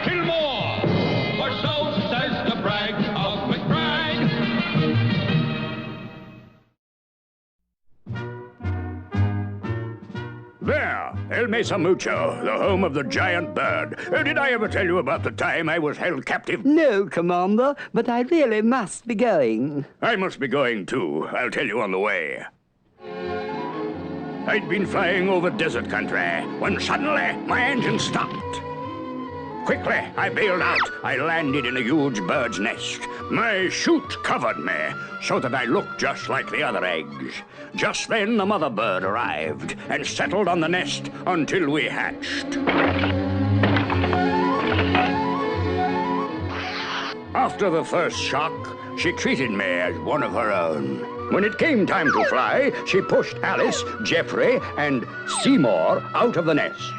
still more. For so says the brag of McBragg. There, El Mesa Mucho, the home of the giant bird. Did I ever tell you about the time I was held captive? No, Commander, but I really must be going. I must be going too. I'll tell you on the way. I'd been flying over desert country when suddenly my engine stopped. Quickly, I bailed out. I landed in a huge bird's nest. My chute covered me so that I looked just like the other eggs. Just then, the mother bird arrived and settled on the nest until we hatched. After the first shock, she treated me as one of her own. When it came time to fly, she pushed Alice, Jeffrey, and Seymour out of the nest.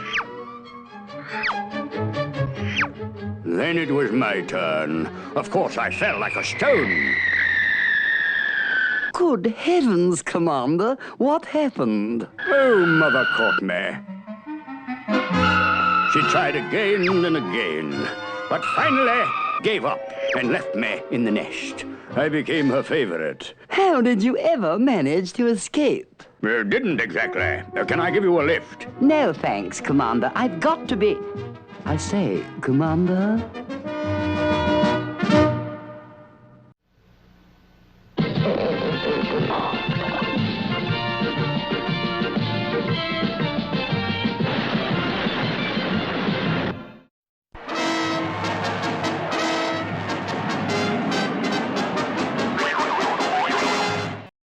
Then it was my turn. Of course, I fell like a stone. Good heavens, Commander, what happened? Oh, Mother caught me. She tried again and again, but finally gave up and left me in the nest. I became her favorite. How did you ever manage to escape? Didn't exactly. Can I give you a lift? No, thanks, Commander. I've got to be... I say, Commander?